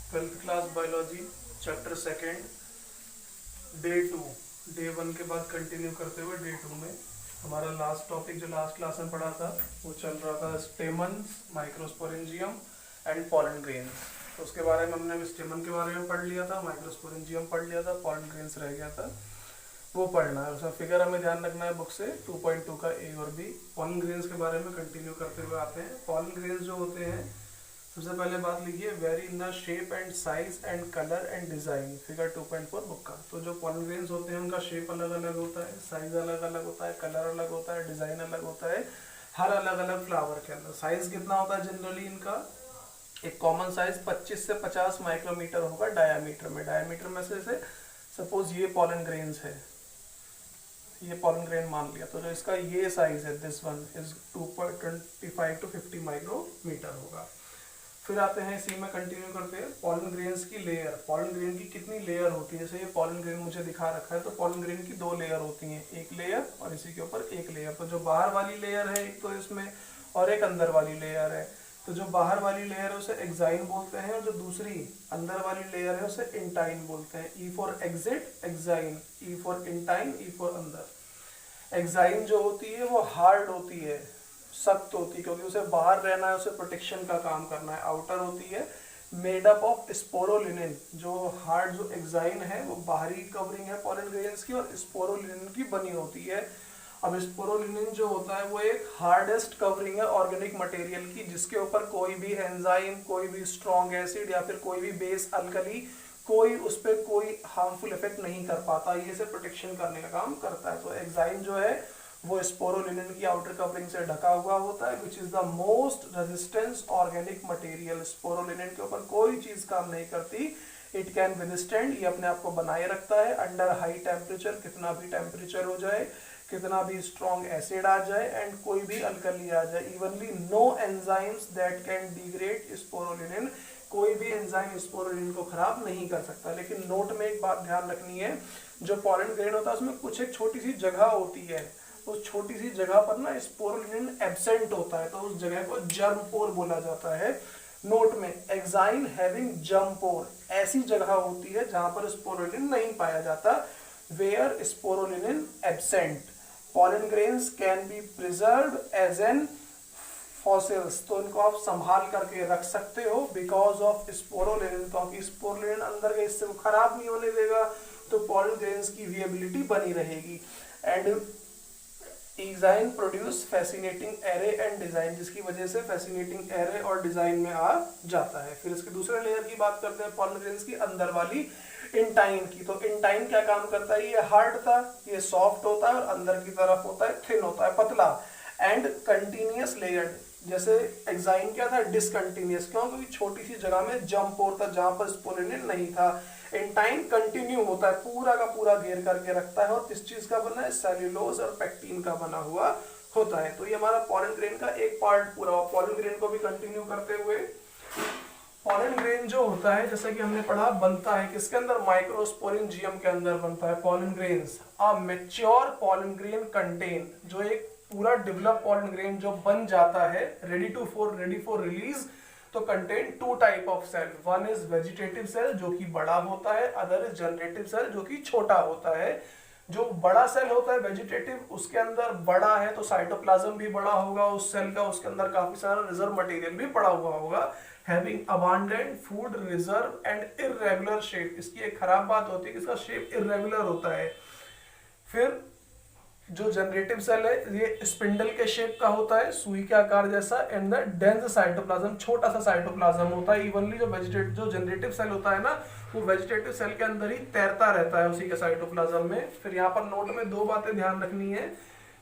Twelfth class biology chapter second day two. Day one के बाद continue करते हुए डे टू में हमारा लास्ट टॉपिक जो लास्ट क्लास में पढ़ा था वो चल रहा था stamens, microsporangium and pollen grains. तो उसके बारे में हमने स्टेमन के बारे में पढ़ लिया था, माइक्रोस्पोरेंजियम पढ़ लिया था, पॉलन ग्रेन्स रह गया था, वो पढ़ना है। उसका फिगर हमें ध्यान रखना है बुक से 2.2 का ए और बी। पॉलन ग्रेन्स के बारे में कंटिन्यू करते हुए आते हैं। पॉलन ग्रेन्स जो होते हैं, सबसे पहले बात लिखिए, very in the shape and size and colour and design, figure 2.4 book का। तो जो पॉलन ग्रेन्स होते हैं उनका शेप अलग अलग होता है, साइज अलग अलग होता है, कलर अलग होता है, डिजाइन अलग होता है, हर अलग अलग फ्लावर के अंदर। साइज कितना होता है जनरली इनका? एक कॉमन साइज 25 से 50 माइक्रोमीटर होगा डायामीटर में। डायामीटर में से सपोज ये पॉलन ग्रेन्स है, ये पॉलन ग्रेन मान लिया, तो जो इसका ये साइज है this one is 2.25 to 50 micrometer होगा। फिर आते हैं इसी में कंटिन्यू करते हैं पॉलन ग्रेन्स की लेयर। पॉलन ग्रेन की कितनी लेयर होती है? जैसे ये पॉलन ग्रेन मुझे दिखा रखा है, तो पॉलन ग्रेन की दो लेयर होती हैं, एक लेयर और इसी के ऊपर एक लेयर। तो जो बाहर वाली लेयर है एक तो इसमें, और एक अंदर वाली लेयर है। तो जो बाहर वाली लेयर है उसे एक्साइन बोलते हैं, और जो दूसरी अंदर वाली लेयर है उसे इंटाइन बोलते हैं। E for exit, exine, E for intine, E for अंदर। एक्साइन जो होती है वो हार्ड होती है, सख्त होती है, क्योंकि उसे बाहर रहना है, उसे प्रोटेक्शन का काम करना है। आउटर होती है मेड अप ऑफ स्पोरोलिनिन। जो हार्ड जो एक्साइन है वो बाहरी कवरिंग है पॉलन ग्रेन्स की, और स्पोरोलिनिन की बनी होती है। अब स्पोरोलिनिन जो होता है वो एक हार्डेस्ट कवरिंग है ऑर्गेनिक मटेरियल की, जिसके ऊपर कोई भी एंजाइम, कोई भी स्ट्रॉन्ग एसिड या फिर कोई भी बेस अल्कली, कोई उस पर कोई हार्मफुल इफेक्ट नहीं कर पाता। ये से प्रोटेक्शन करने का काम करता है। तो एक्साइन जो है वो स्पोरोलिनिन की आउटर कवरिंग से ढका हुआ होता है, which is the most resistance organic material. Sporopollenin के ऊपर कोई चीज काम नहीं करती, इट कैन विदस्टैंड, ये अपने आप को बनाए रखता है अंडर हाई टेम्परेचर। कितना भी टेम्परेचर हो जाए, कितना भी स्ट्रॉन्ग एसिड आ जाए एंड कोई भी अल्कली आ जाए, evenly no enzymes that can degrade sporopollenin, कोई भी एंजाइम स्पोरोलिनिन को खराब नहीं कर सकता। लेकिन नोट में एक बात ध्यान रखनी है, जो पॉलन ग्रेन होता है उसमें कुछ एक छोटी सी जगह होती है, उस छोटी सी जगह पर ना स्पोरोलिनिन एब्सेंट होता है, तो उस जगह को जर्म पोर बोला जाता है। नोट में एक्साइन हैविंग जर्म पोर, ऐसी जगह होती है जहां पर स्पोरोलिनिन नहीं पाया जाता, where sporopollenin absent. Pollen grains can be preserve as an fossils, तो इनको आप संभाल करके रख सकते हो बिकॉज ऑफ स्पोरोलिनिन, क्योंकि स्पोरोलिनिन अंदर के हिस्से को खराब नहीं होने देगा, तो पॉलन ग्रेन्स की विएबिलिटी बनी रहेगी। And exine produce fascinating array and design, जिसकी वजह से फैसिनेटिंग एरे और डिजाइन में आ जाता है। फिर इसके दूसरे लेयर की बात करते हैं पॉलन ग्रेन्स की, अंदर वाली इंटाइन की। तो इंटाइन क्या काम करता है? ये हार्ड था, ये सॉफ्ट होता है, और अंदर की तरफ होता है थिन होता है, पतला एंड कंटिन्यूअस लेयर्ड। जैसे एक्साइन क्या था? डिसकंटिन्यूअस, क्यों? क्योंकि छोटी सी जगह में जंप होता था जहां पर स्पोरोलिनिन नहीं था। इंटाइन कंटिन्यू होता है, पूरा का पूरा घेर करके रखता है, और किस चीज का बना है? सेल्यूलोज और पेक्टिन का बना हुआ होता है। तो ये हमारा पॉलन ग्रेन का एक पार्ट पूरा हुआ। पॉलन ग्रेन को भी कंटिन्यू करते हुए, पॉलन ग्रेन जो होता है जैसा कि हमने पढ़ा बनता है किसके अंदर? माइक्रोस्पोरेंजियम के अंदर बनता है pollen grains. A mature pollen grain contain, जो एक पूरा डेवलप पॉलन ग्रेन जो बन जाता है रेडी फॉर रिलीज, तो contain two type of cell. One is vegetative cell जो कि बड़ा होता है, अदर इज जनरेटिव सेल जो कि छोटा होता है। जो बड़ा सेल होता है वेजिटेटिव, उसके अंदर बड़ा है तो साइटोप्लाज्म भी बड़ा होगा उस सेल का, उसके अंदर काफी सारा रिजर्व मटेरियल भी पड़ा हुआ होगा। Having abundant food reserve and irregular shape, इसकी एक खराब बात होती है कि इसका शेप इररेगुलर होता है। फिर जो जनरेटिव सेल है ये स्पिंडल के शेप का होता है, सुई के आकार जैसा, एंड द डेंस साइटोप्लाज्म, छोटा सा साइटोप्लाज्म होता है। इवनली जो जनरेटिव सेल होता है ना, वो वेजिटेटिव सेल के अंदर ही तैरता रहता है उसी के साइटोप्लाज्म में। फिर यहाँ पर नोट में दो बातें ध्यान रखनी है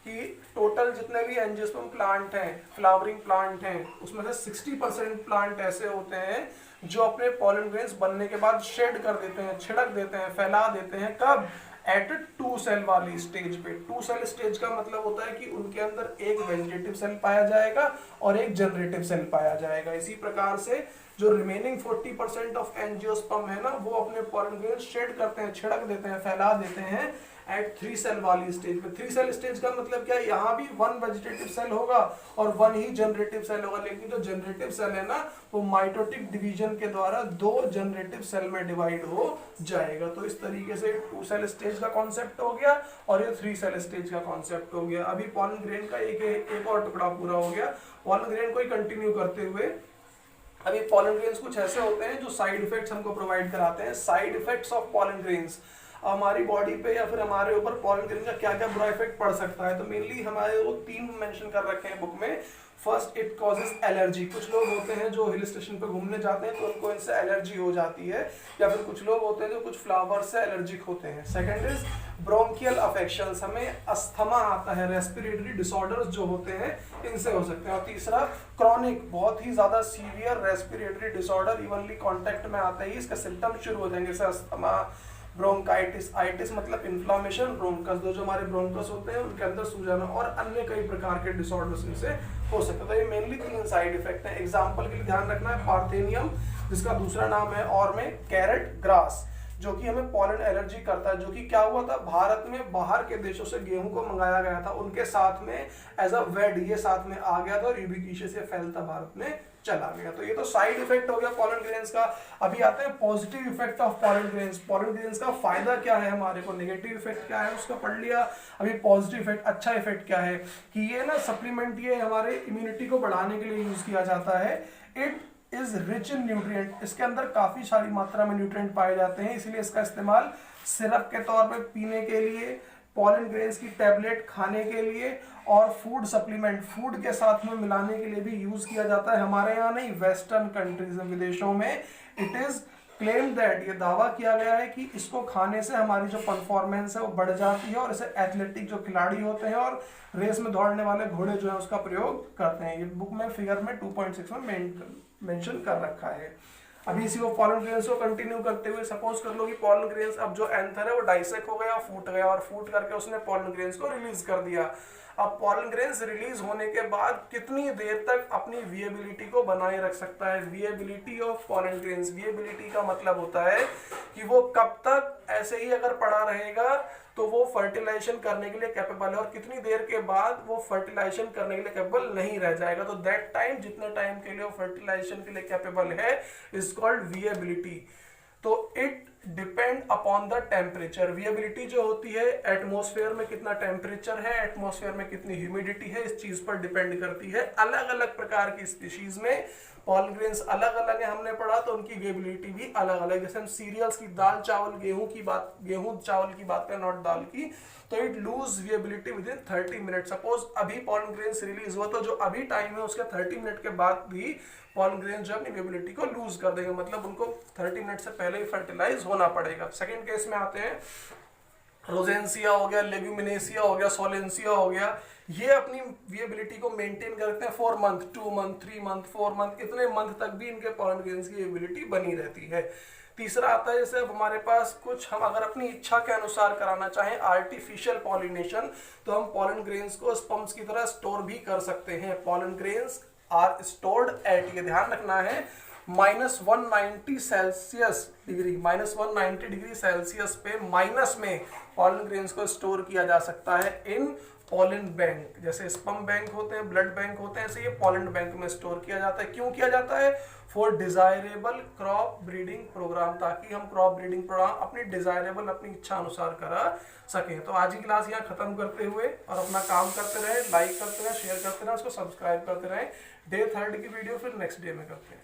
कि टोटल जितने भी एंजियोस्पर्म प्लांट हैं, फ्लावरिंग प्लांट हैं, उसमें से 60% प्लांट ऐसे होते हैं जो अपने पॉलन ग्रेन्स बनने के बाद शेड कर देते हैं, छिड़क देते हैं, फैला देते हैं। कब? एट टू सेल वाली स्टेज पे। टू सेल स्टेज का मतलब होता है कि उनके अंदर एक वेजिटेटिव सेल पाया जाएगा और एक जनरेटिव सेल पाया जाएगा। इसी प्रकार से जो रिमेनिंग 40% ऑफ एंजियोस्पर्म है ना, वो अपने पॉलन ग्रेन शेड करते हैं, छिड़क देते हैं, फैला देते हैं एट 3 सेल वाली स्टेज पे। 3 सेल स्टेज का मतलब क्या है, यहाँ भी 1 वेजिटेटिव सेल होगा और 1 ही जनरेटिव सेल होगा, लेकिन जो जनरेटिव सेल है ना वो माइटोटिक डिवीजन के द्वारा 2 जनरेटिव सेल में डिवाइड हो जाएगा। तो इस तरीके से 2 सेल स्टेज का कॉन्सेप्ट हो गया और ये 3 सेल स्टेज का कॉन्सेप्ट हो गया। अभी पॉलन ग्रेन का एक और टुकड़ा पूरा हो गया। पॉलन ग्रेन को ही कंटिन्यू करते हुए, अभी पॉलन ग्रेन्स कुछ ऐसे होते हैं जो साइड इफेक्ट्स हमको प्रोवाइड कराते हैं। Side effects of pollen grains, हमारी बॉडी पे या फिर हमारे ऊपर पॉलन ग्रेन का क्या क्या बुरा इफेक्ट पड़ सकता है। तो मेनली हमारे वो 3 मेंशन कर रखे हैं बुक में। First, it causes allergy. कुछ लोग होते हैं जो हिल स्टेशन पे घूमने जाते हैं तो उनको इनसे एलर्जी हो जाती है, या फिर कुछ लोग होते हैं जो कुछ फ्लावर से एलर्जिक होते हैं। सेकंड इज ब्रोंकियल अफेक्शंस, हमें अस्थमा आता है, रेस्पिरेटरी डिसऑर्डर्स जो होते हैं इनसे हो सकते हैं। और तीसरा, क्रॉनिक, बहुत ही ज्यादा severe respiratory disorder evenly contact में आते ही इसका सिम्टम शुरू हो जाएंगे, जैसे अस्थमा, ब्रोंकाइटिस, आइटिस मतलब इन्फ्लामेशन, ब्रोंकस, जो हमारे ब्रोंकस होते हैं उनके अंदर सूजन और अन्य कई प्रकार के डिसऑर्डर्स इनसे हो सकते हैं। तो ये मेनली 3 साइड इफेक्ट हैं। एग्जांपल के लिए ध्यान रखना है पार्थेनियम, जिसका दूसरा नाम है और में कैरेट ग्रास, जो कि हमें पॉलन एलर्जी करता है। जो कि क्या हुआ था, भारत में बाहर के देशों से गेहूं को मंगाया गया था, उनके साथ में एज अ वेड ये साथ में आ गया था और यूबिक्विशियस से फैलता भारत में चला गया। तो ये तो साइड इफेक्ट हो गया पॉलन ग्रेन्स का। अभी आते हैं positive effect of pollen grains. Pollen grains का फायदा क्या है हमारे को, नेगेटिव इफेक्ट क्या है उसका पढ़ लिया। अभी पॉजिटिव इफेक्ट, अच्छा इफेक्ट क्या है कि ये ना सप्लीमेंट, ये हमारे इम्यूनिटी को बढ़ाने के लिए यूज किया जाता है। It is rich in nutrient, इसके अंदर काफी सारी मात्रा में न्यूट्रिएंट पाए जाते हैं, इसलिए इसका इस्तेमाल सिरप के तौर पे पीने के लिए, पॉलन ग्रेन्स की टैबलेट खाने के लिए और फूड सप्लीमेंट, फूड के साथ में मिलाने के लिए भी यूज किया जाता है। हमारे यहाँ नहीं, वेस्टर्न कंट्रीज में, विदेशों में इट इज क्लेम दैट, ये दावा किया गया है कि इसको खाने से हमारी जो परफॉर्मेंस है वो बढ़ जाती है और इसे एथलेटिक जो खिलाड़ी होते हैं और रेस में दौड़ने वाले घोड़े जो है उसका प्रयोग करते हैं। ये बुक में फिगर में 2.6 में मेंशन कर रखा है। अभी इसी को पॉलन ग्रेन्स को कंटिन्यू करते हुए, सपोज कर लो कि पॉलन ग्रेन्स, अब जो एंथर है वो डाइसेक हो गया, फूट गया और फूट करके उसने पॉलन ग्रेन्स को रिलीज कर दिया। अब पॉलन ग्रेन्स रिलीज होने के बाद कितनी देर तक अपनी विएबिलिटी को बनाए रख सकता है। Viability of pollen grains, viability का मतलब होता है कि वो कब तक ऐसे ही अगर पड़ा रहेगा तो वो फर्टिलाइजेशन करने के लिए कैपेबल है, और कितनी देर के बाद वो फर्टिलाइजेशन करने के लिए कैपेबल नहीं रह जाएगा। तो दैट टाइम, जितने टाइम के लिए वो फर्टिलाइजेशन के लिए कैपेबल है, इज कॉल्ड विएबिलिटी। तो it depend upon the temperature. Viability जो होती है, एटमॉस्फेयर में कितना टेम्परेचर है, एटमॉस्फेयर में कितनी ह्यूमिडिटी है, इस चीज पर डिपेंड करती है। अलग अलग प्रकार की स्पीशीज में पॉलन ग्रेन्स अलग अलग है, हमने पढ़ा, तो उनकी विएबिलिटी भी अलग अलग। जैसे हम सीरियल्स की, दाल चावल गेहूं की बात, गेहूं चावल की बात करें, नॉट दाल की, तो it lose viability within 30 minute. Suppose अभी पॉलन ग्रेन्स रिलीज हुआ तो जो अभी टाइम है उसके 30 मिनट के बाद भी पॉलन ग्रेन्स जो अपनी विएबिलिटी को लूज कर देंगे, मतलब उनको 30 मिनट से पहले ही फर्टिलाइज होना पड़ेगा। सेकेंड केस में आते हैं, रोजेंसिया हो गया, लेग्यूमिनेसिया हो गया, सोलेंसिया हो गया, ये अपनी विएबिलिटी को मेंटेन करते हैं 4 मंथ, 2 मंथ, 3 मंथ, 4 मंथ, इतने मंथ तक भी इनके पॉलन ग्रेन्स की विएबिलिटी बनी रहती है। तीसरा आता है, जैसे अब हमारे पास कुछ, हम अगर अपनी इच्छा के अनुसार कराना चाहें आर्टिफिशियल पॉलिनेशन, तो हम पॉलन ग्रेन्स को स्पम्स की तरह स्टोर भी कर सकते हैं। Pollen grains are stored at, ये ध्यान रखना है, -190 सेल्सियस डिग्री, -190 डिग्री सेल्सियस पे माइनस में पॉलन ग्रेन्स को स्टोर किया जा सकता है इन पॉलन बैंक। जैसे स्पर्म बैंक होते हैं, ब्लड बैंक होते हैं, ऐसे ये पॉलन बैंक में स्टोर किया जाता है। क्यों किया जाता है? For desirable crop breeding program, ताकि हम क्रॉप ब्रीडिंग प्रोग्राम अपनी डिजायरेबल, अपनी इच्छा अनुसार करा सकें। तो आज की क्लास यहाँ खत्म करते हुए, और अपना काम करते रहे, लाइक करते रहे, शेयर करते रहे, उसको सब्सक्राइब करते रहे। डे 3 की वीडियो फिर नेक्स्ट डे में करते हैं।